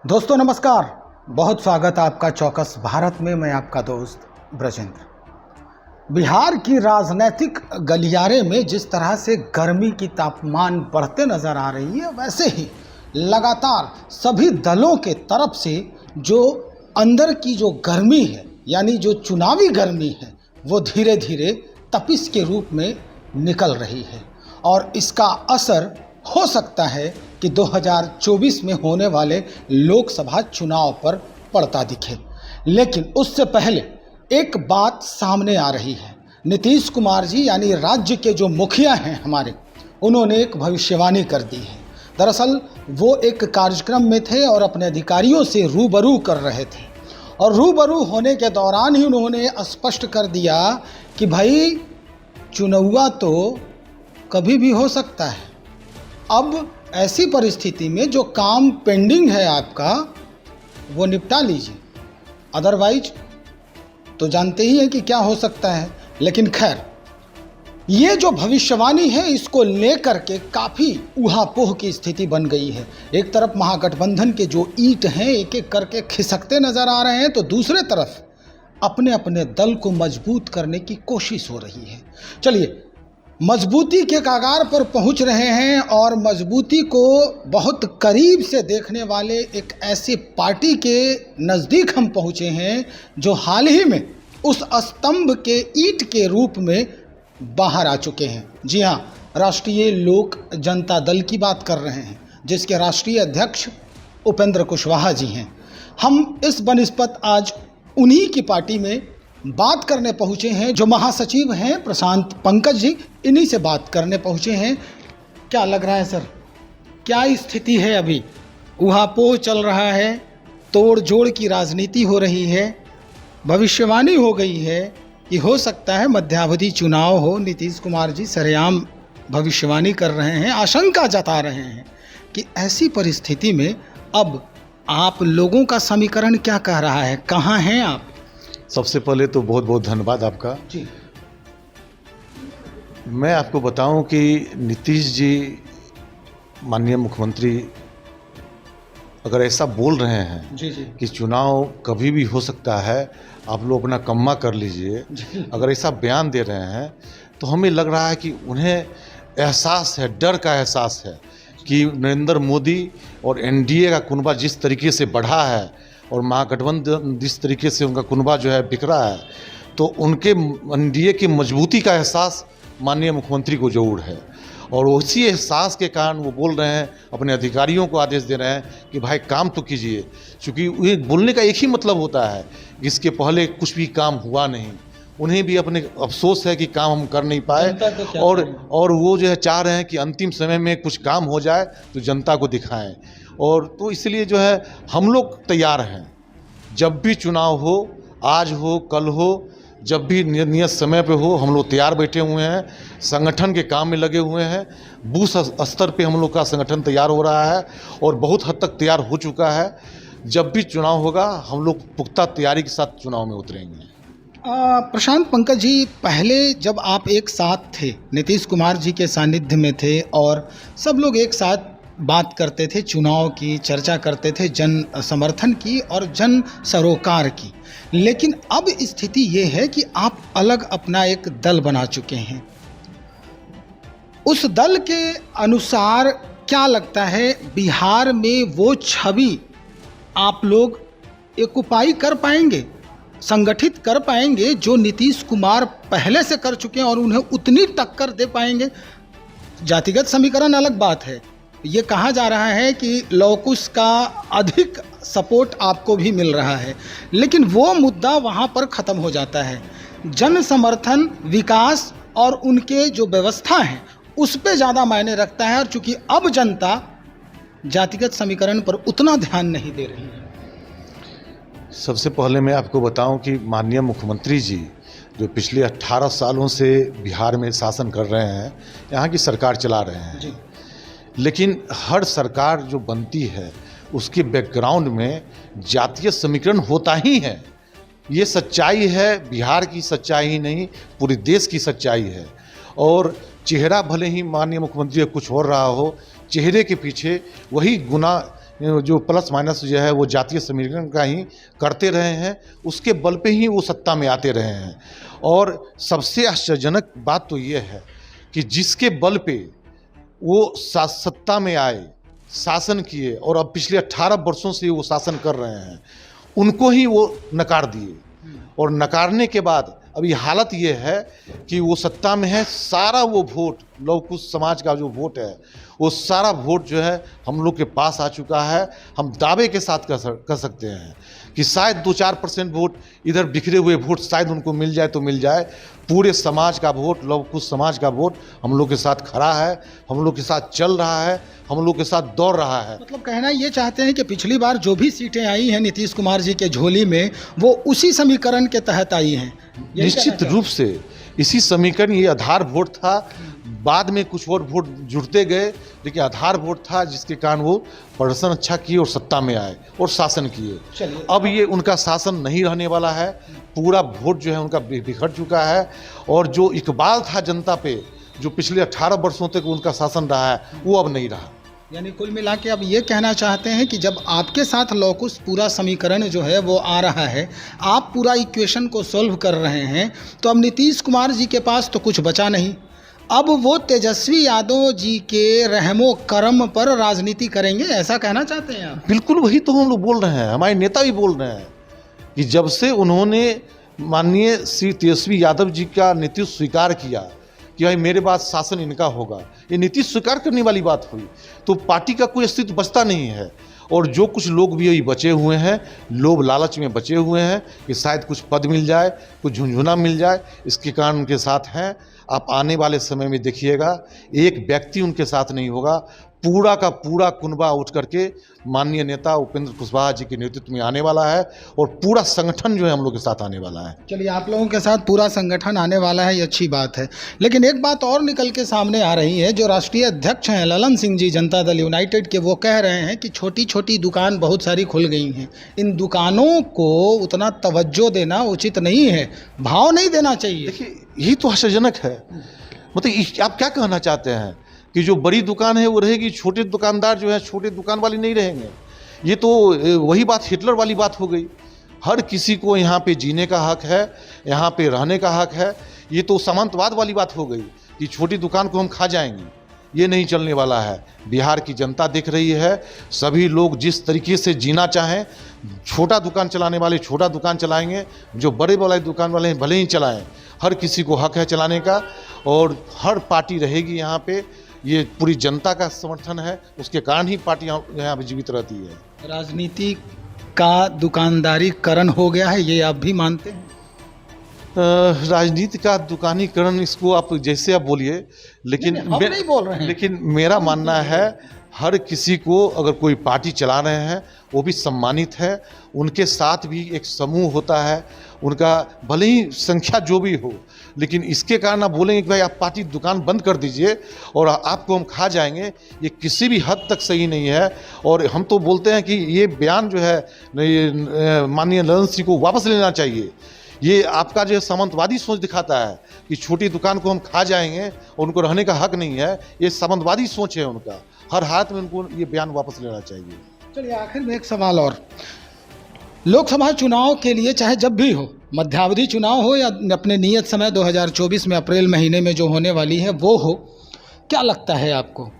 दोस्तों नमस्कार, बहुत स्वागत आपका चौकस भारत में। मैं आपका दोस्त ब्रजेंद्र। बिहार की राजनीतिक गलियारे में जिस तरह से गर्मी की तापमान बढ़ते नज़र आ रही है, वैसे ही लगातार सभी दलों के तरफ से जो अंदर की जो गर्मी है, यानी जो चुनावी गर्मी है, वो धीरे धीरे तपिश के रूप में निकल रही है और इसका असर हो सकता है कि 2024 में होने वाले लोकसभा चुनाव पर पड़ता दिखे। लेकिन उससे पहले एक बात सामने आ रही है। नीतीश कुमार जी यानी राज्य के जो मुखिया हैं हमारे, उन्होंने एक भविष्यवाणी कर दी है। दरअसल वो एक कार्यक्रम में थे और अपने अधिकारियों से रूबरू कर रहे थे और रूबरू होने के दौरान ही उन्होंने स्पष्ट कर दिया कि भाई चुनाव तो कभी भी हो सकता है। अब ऐसी परिस्थिति में जो काम पेंडिंग है आपका, वो निपटा लीजिए, अदरवाइज तो जानते ही हैं कि क्या हो सकता है। लेकिन खैर, ये जो भविष्यवाणी है, इसको लेकर के काफ़ी ऊहापोह की स्थिति बन गई है। एक तरफ महागठबंधन के जो ईंट हैं एक एक करके खिसकते नज़र आ रहे हैं, तो दूसरे तरफ अपने अपने दल को मजबूत करने की कोशिश हो रही है। चलिए, मजबूती के कगार पर पहुंच रहे हैं और मजबूती को बहुत करीब से देखने वाले एक ऐसे पार्टी के नज़दीक हम पहुंचे हैं जो हाल ही में उस स्तंभ के ईंट के रूप में बाहर आ चुके हैं। जी हाँ, राष्ट्रीय लोक जनता दल की बात कर रहे हैं, जिसके राष्ट्रीय अध्यक्ष उपेंद्र कुशवाहा जी हैं। हम इस बनिस्पत आज उन्हीं की पार्टी में बात करने पहुँचे हैं। जो महासचिव हैं प्रशांत पंकज जी, इन्हीं से बात करने पहुँचे हैं। क्या लग रहा है सर, क्या स्थिति है? अभी ऊहापोह चल रहा है, तोड़ जोड़ की राजनीति हो रही है, भविष्यवाणी हो गई है कि हो सकता है मध्यावधि चुनाव हो। नीतीश कुमार जी सरेआम भविष्यवाणी कर रहे हैं, आशंका जता रहे हैं कि ऐसी परिस्थिति में अब आप लोगों का समीकरण क्या कह रहा है, कहाँ हैं आप? सबसे पहले तो बहुत बहुत धन्यवाद आपका जी। मैं आपको बताऊं कि नीतीश जी माननीय मुख्यमंत्री अगर ऐसा बोल रहे हैं जी कि चुनाव कभी भी हो सकता है, आप लोग अपना कम्मा कर लीजिए, अगर ऐसा बयान दे रहे हैं तो हमें लग रहा है कि उन्हें एहसास है, डर का एहसास है कि नरेंद्र मोदी और एनडीए का कुनबा जिस तरीके से बढ़ा है और महागठबंधन जिस तरीके से उनका कुनबा जो है बिखरा है, तो उनके एनडीए की मजबूती का एहसास माननीय मुख्यमंत्री को जरूर है। और उसी एहसास के कारण वो बोल रहे हैं, अपने अधिकारियों को आदेश दे रहे हैं कि भाई काम तो कीजिए, क्योंकि ये बोलने का एक ही मतलब होता है, इसके पहले कुछ भी काम हुआ नहीं। उन्हें भी अपने अफसोस है कि काम हम कर नहीं पाए और वो जो है चाह रहे हैं कि अंतिम समय में कुछ काम हो जाए तो जनता को दिखाएं। और तो इसलिए जो है हम लोग तैयार हैं, जब भी चुनाव हो, आज हो कल हो, जब भी नियत समय पे हो, हम लोग तैयार बैठे हुए हैं, संगठन के काम में लगे हुए हैं। बूथ स्तर पे हम लोग का संगठन तैयार हो रहा है और बहुत हद तक तैयार हो चुका है। जब भी चुनाव होगा हम लोग पुख्ता तैयारी के साथ चुनाव में उतरेंगे। प्रशांत पंकज जी, पहले जब आप एक साथ थे, नीतीश कुमार जी के सानिध्य में थे और सब लोग एक साथ बात करते थे, चुनाव की चर्चा करते थे, जन समर्थन की और जन सरोकार की। लेकिन अब स्थिति ये है कि आप अलग अपना एक दल बना चुके हैं। उस दल के अनुसार क्या लगता है, बिहार में वो छवि आप लोग एक्युपाई कर पाएंगे, संगठित कर पाएंगे जो नीतीश कुमार पहले से कर चुके हैं, और उन्हें उतनी टक्कर दे पाएंगे? जातिगत समीकरण अलग बात है, ये कहा जा रहा है कि लौकुश का अधिक सपोर्ट आपको भी मिल रहा है, लेकिन वो मुद्दा वहाँ पर ख़त्म हो जाता है। जन समर्थन, विकास और उनके जो व्यवस्था है उस पे ज़्यादा मायने रखता है, और चूँकि अब जनता जातिगत समीकरण पर उतना ध्यान नहीं दे रही है। सबसे पहले मैं आपको बताऊं कि माननीय मुख्यमंत्री जी जो पिछले 18 सालों से बिहार में शासन कर रहे हैं, यहाँ की सरकार चला रहे हैं जी। लेकिन हर सरकार जो बनती है उसके बैकग्राउंड में जातीय समीकरण होता ही है। ये सच्चाई है, बिहार की सच्चाई ही नहीं, पूरे देश की सच्चाई है। और चेहरा भले ही माननीय मुख्यमंत्री का कुछ हो रहा हो, चेहरे के पीछे वही गुना जो प्लस माइनस जो है वो जातीय समीकरण का ही करते रहे हैं, उसके बल पे ही वो सत्ता में आते रहे हैं। और सबसे आश्चर्यजनक बात तो ये है कि जिसके बल पे वो सत्ता में आए, शासन किए और अब पिछले 18 वर्षों से वो शासन कर रहे हैं, उनको ही वो नकार दिए। और नकारने के बाद अभी हालत ये है कि वो सत्ता में है, सारा वो वोट लव कुश समाज का जो वोट है वो सारा वोट जो है हम लोग के पास आ चुका है। हम दावे के साथ कह सकते हैं कि शायद 2-4% वोट इधर बिखरे हुए वोट शायद उनको मिल जाए तो मिल जाए। पूरे समाज का वोट, लव कुश समाज का वोट हम लोग के साथ खड़ा है, हम लोग के साथ चल रहा है, हम लोग के साथ दौड़ रहा है। मतलब कहना ये चाहते हैं कि पिछली बार जो भी सीटें आई हैं नीतीश कुमार जी के झोली में, वो उसी समीकरण के तहत आई हैं। निश्चित रूप से इसी समीकरण, ये आधार वोट था। बाद में कुछ और वोट जुड़ते गए, लेकिन आधार वोट था जिसके कारण वो प्रदर्शन अच्छा किए और सत्ता में आए और शासन किए। अब ये उनका शासन नहीं रहने वाला है, पूरा वोट जो है उनका बिखर चुका है। और जो इकबाल था जनता पे, जो पिछले 18 वर्षों तक उनका शासन रहा है, वो अब नहीं रहा। यानी कुल मिला के अब ये कहना चाहते हैं कि जब आपके साथ लौकुश पूरा समीकरण जो है वो आ रहा है, आप पूरा इक्वेशन को सॉल्व कर रहे हैं, तो अब नीतीश कुमार जी के पास तो कुछ बचा नहीं। अब वो तेजस्वी यादव जी के रहमो करम पर राजनीति करेंगे, ऐसा कहना चाहते हैं आप? बिल्कुल वही तो हम लोग बोल रहे हैं, हमारे नेता भी बोल रहे हैं कि जब से उन्होंने माननीय श्री तेजस्वी यादव जी का नीतीश स्वीकार किया कि भाई मेरे बाद शासन इनका होगा, ये नीतीश स्वीकार करने वाली बात हुई, तो पार्टी का कोई अस्तित्व बचता नहीं है। और जो कुछ लोग भी अभी बचे हुए हैं, लोभ लालच में बचे हुए हैं कि शायद कुछ पद मिल जाए, कुछ झुंझुना मिल जाए, इसके कारण उनके साथ हैं। आप आने वाले समय में देखिएगा, एक व्यक्ति उनके साथ नहीं होगा, पूरा का पूरा कुनबा उठ करके माननीय नेता उपेंद्र कुशवाहा जी के नेतृत्व में आने वाला है और पूरा संगठन जो है हम लोग के साथ आने वाला है। चलिए, आप लोगों के साथ पूरा संगठन आने वाला है, ये अच्छी बात है। लेकिन एक बात और निकल के सामने आ रही है, जो राष्ट्रीय अध्यक्ष हैं ललन सिंह जी जनता दल यूनाइटेड के, वो कह रहे हैं कि छोटी छोटी दुकान बहुत सारी खुल गई हैं, इन दुकानों को उतना तवज्जो देना उचित नहीं है, भाव नहीं देना चाहिए। देखिए, यही तो आश्चर्यजनक है। मतलब आप क्या कहना चाहते हैं कि जो बड़ी दुकान है वो रहेगी, छोटे दुकानदार जो है छोटे दुकान वाली नहीं रहेंगे? ये तो वही बात हिटलर वाली बात हो गई। हर किसी को यहाँ पे जीने का हक है, यहाँ पे रहने का हक है। ये तो सामंतवाद वाली बात हो गई कि छोटी दुकान को हम खा जाएंगे, ये नहीं चलने वाला है। बिहार की जनता देख रही है, सभी लोग जिस तरीके से जीना चाहें, छोटा दुकान चलाने वाले छोटा दुकान चलाएंगे, जो बड़े वाले दुकान वाले हैं भले ही चलाएं, हर किसी को हक है चलाने का। और हर पार्टी रहेगी यहाँ पे, ये पूरी जनता का समर्थन है, उसके कारण ही पार्टी यहाँ पे जीवित रहती है। राजनीति का दुकानदारीकरण हो गया है, ये आप भी मानते हैं? राजनीति का दुकानीकरण, इसको आप जैसे आप बोलिए, लेकिन हम नहीं बोल रहे हैं। लेकिन मेरा मानना है हर किसी को, अगर कोई पार्टी चला रहे हैं वो भी सम्मानित है, उनके साथ भी एक समूह होता है, उनका भले ही संख्या जो भी हो, लेकिन इसके कारण आप बोलेंगे कि भाई आप पार्टी दुकान बंद कर दीजिए और आपको हम खा जाएंगे, ये किसी भी हद तक सही नहीं है। और हम तो बोलते हैं कि ये बयान जो है माननीय ललन सिंह को वापस लेना चाहिए। ये आपका जो सामंतवादी सोच दिखाता है कि छोटी दुकान को हम खा जाएंगे और उनको रहने का हक नहीं है, ये सामंतवादी सोच है उनका। हर हाथ में उनको ये बयान वापस लेना चाहिए। चलिए, आखिर में एक सवाल और, लोकसभा चुनाव के लिए चाहे जब भी हो, मध्यावधि चुनाव हो या अपने नियत समय 2024 में अप्रैल महीने में जो होने वाली है वो हो, क्या लगता है आपको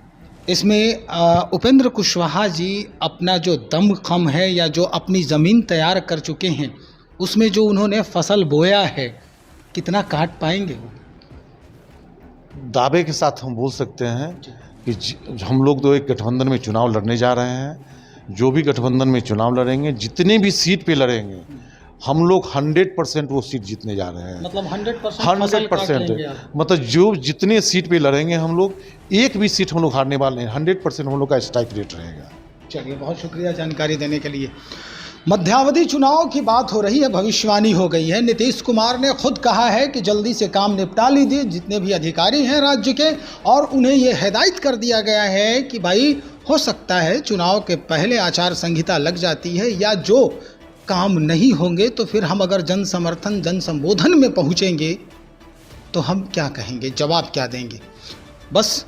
इसमें उपेंद्र कुशवाहा जी अपना जो दमखम है या जो अपनी ज़मीन तैयार कर चुके हैं, उसमें जो उन्होंने फसल बोया है, कितना काट पाएंगे वो? दावे के साथ हम बोल सकते हैं कि हम लोग तो एक गठबंधन में चुनाव लड़ने जा रहे हैं। जो भी गठबंधन में चुनाव लड़ेंगे, जितने भी सीट पे लड़ेंगे, हम लोग 100% वो सीट जीतने जा रहे हैं। मतलब 100% मतलब जो जितने सीट पे लड़ेंगे हम लोग, एक भी सीट हम लोग हारने वाले हैं। 100% हम लोग का स्ट्राइक रेट रहेगा। चलिए, बहुत शुक्रिया जानकारी देने के लिए। मध्यावधि चुनाव की बात हो रही है, भविष्यवाणी हो गई है। नीतीश कुमार ने खुद कहा है कि जल्दी से काम निपटा लीजिए जितने भी अधिकारी हैं राज्य के, और उन्हें ये हिदायत कर दिया गया है कि भाई हो सकता है चुनाव के पहले आचार संहिता लग जाती है, या जो काम नहीं होंगे तो फिर हम अगर जन समर्थन जन संबोधन में पहुँचेंगे तो हम क्या कहेंगे, जवाब क्या देंगे। बस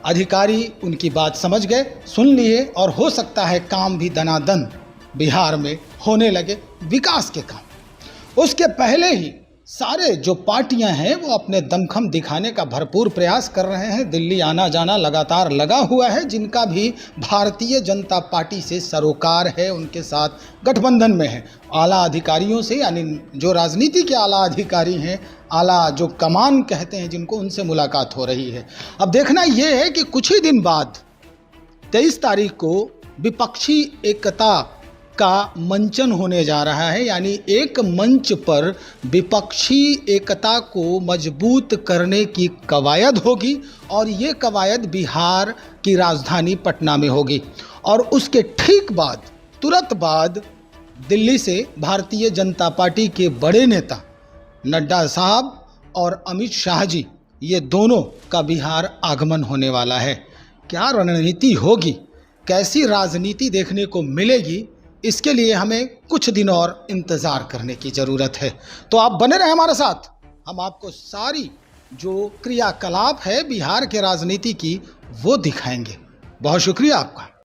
अधिकारी उनकी बात समझ गए, सुन लिए और हो सकता है काम भी दनादन बिहार में होने लगे, विकास के काम। उसके पहले ही सारे जो पार्टियां हैं वो अपने दमखम दिखाने का भरपूर प्रयास कर रहे हैं। दिल्ली आना जाना लगातार लगा हुआ है। जिनका भी भारतीय जनता पार्टी से सरोकार है, उनके साथ गठबंधन में है, आला अधिकारियों से, यानी जो राजनीति के आला अधिकारी हैं, आला जो कमान कहते हैं जिनको, उनसे मुलाकात हो रही है। अब देखना ये है कि कुछ ही दिन बाद 23 तारीख को विपक्षी एकता का मंचन होने जा रहा है, यानी एक मंच पर विपक्षी एकता को मजबूत करने की कवायद होगी और ये कवायद बिहार की राजधानी पटना में होगी। और उसके ठीक बाद, तुरंत बाद, दिल्ली से भारतीय जनता पार्टी के बड़े नेता नड्डा साहब और अमित शाह जी, ये दोनों का बिहार आगमन होने वाला है। क्या रणनीति होगी, कैसी राजनीति देखने को मिलेगी, इसके लिए हमें कुछ दिन और इंतज़ार करने की ज़रूरत है। तो आप बने रहें हमारे साथ, हम आपको सारी जो क्रियाकलाप है बिहार के राजनीति की वो दिखाएंगे। बहुत शुक्रिया आपका।